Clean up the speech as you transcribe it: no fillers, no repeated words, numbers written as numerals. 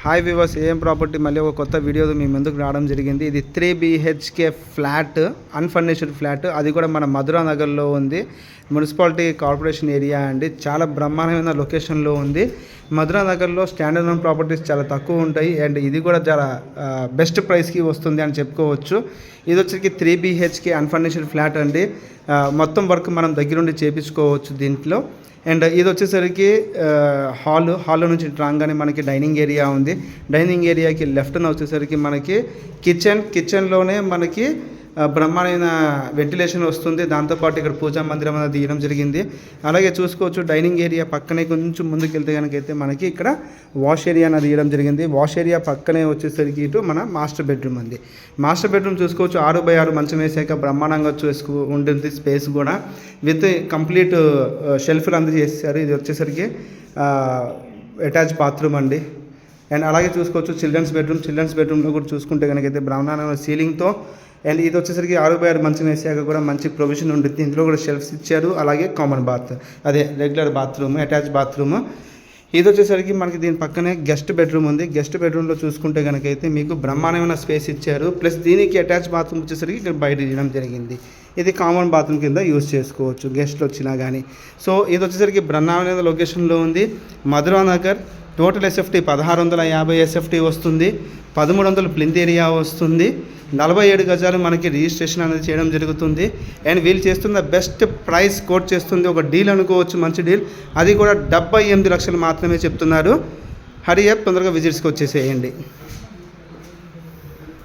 Hi viewers, ఏం property మళ్ళీ ఒక కొత్త వీడియోతో మీ ముందుకు రావడం జరిగింది. ఇది 3 BHK ఫ్లాట్, అన్ఫర్నిష్డ్ ఫ్లాట్. అది కూడా మన మధురా నగర్లో ఉంది. మున్సిపాలిటీ కార్పొరేషన్ ఏరియా అండి. చాలా బ్రహ్మాండమైన లొకేషన్లో ఉంది. మధురా నగర్లో స్టాండర్డ్ ప్రాపర్టీస్ చాలా తక్కువ ఉంటాయి అండ్ ఇది కూడా చాలా బెస్ట్ ప్రైస్కి వస్తుంది అని చెప్పుకోవచ్చు. ఇది వచ్చేసి 3 BHK అన్ఫర్నిష్డ్ ఫ్లాట్ అండి. మొత్తం వర్క్ మనం దగ్గరుండి చేయించుకోవచ్చు దీంట్లో. అండ్ ఇది వచ్చేసరికి హాల్ నుంచి రాగానే మనకి డైనింగ్ ఏరియా ఉంది. డైనింగ్ ఏరియాకి లెఫ్ట్న వచ్చేసరికి మనకి కిచెన్లోనే మనకి బ్రహ్మాండమైన వెంటిలేషన్ వస్తుంది. దాంతోపాటు ఇక్కడ పూజా మందిరం అనేది తీయడం జరిగింది. అలాగే చూసుకోవచ్చు డైనింగ్ ఏరియా పక్కనే కొంచెం ముందుకు వెళ్తే కనుకైతే మనకి ఇక్కడ వాష్ ఏరియా అనేది తీయడం జరిగింది. వాష్ ఏరియా పక్కనే వచ్చేసరికి ఇటు మన మాస్టర్ బెడ్రూమ్ ఉంది. మాస్టర్ బెడ్రూమ్ చూసుకోవచ్చు 6x6 మంచం వేసాక బ్రహ్మాండంగా ఉంటుంది. స్పేస్ కూడా విత్ కంప్లీట్ షెల్ఫ్లు అందజేసారు. ఇది వచ్చేసరికి అటాచ్ బాత్రూమ్ అండి. అండ్ అలాగే చూసుకోవచ్చు చిల్డ్రన్స్ బెడ్రూమ్లో కూడా చూసుకుంటే కనుకైతే బ్రహ్మాండమైన సీలింగ్తో అండ్ ఇది వచ్చేసరికి 6x6 మంచం వేసాక కూడా మంచి ప్రొవిజన్ ఉంటుంది. ఇందులో కూడా షెల్ఫ్స్ ఇచ్చారు. అలాగే కామన్ బాత్, అదే రెగ్యులర్ బాత్రూమ్, అటాచ్ బాత్రూమ్. ఇది వచ్చేసరికి మనకి దీని పక్కనే గెస్ట్ బెడ్రూమ్ ఉంది. గెస్ట్ బెడ్రూమ్లో చూసుకుంటే కనుకైతే మీకు బ్రహ్మాండమైన స్పేస్ ఇచ్చారు. ప్లస్ దీనికి అటాచ్ బాత్రూమ్ వచ్చేసరికి ఇక్కడ బయట ఇవ్వడం జరిగింది. ఇది కామన్ బాత్రూమ్ కింద యూజ్ చేసుకోవచ్చు గెస్ట్లు వచ్చినా కానీ. సో ఇది వచ్చేసరికి బ్రహ్మాండమైన లొకేషన్లో ఉంది. Madhura Nagar. Total SFT 1650 SFT వస్తుంది. 1300 ప్లింత్ ఏరియా వస్తుంది. 47 గజాలు మనకి రిజిస్ట్రేషన్ అనేది చేయడం జరుగుతుంది. అండ్ వీళ్ళు చేస్తున్న బెస్ట్ ప్రైస్ కోట్ చేస్తుంది. ఒక డీల్ అనుకోవచ్చు, మంచి డీల్. అది కూడా 78 లక్షలు మాత్రమే చెప్తున్నారు. హరి అప్, తొందరగా విజిట్స్కి వచ్చేసేయండి.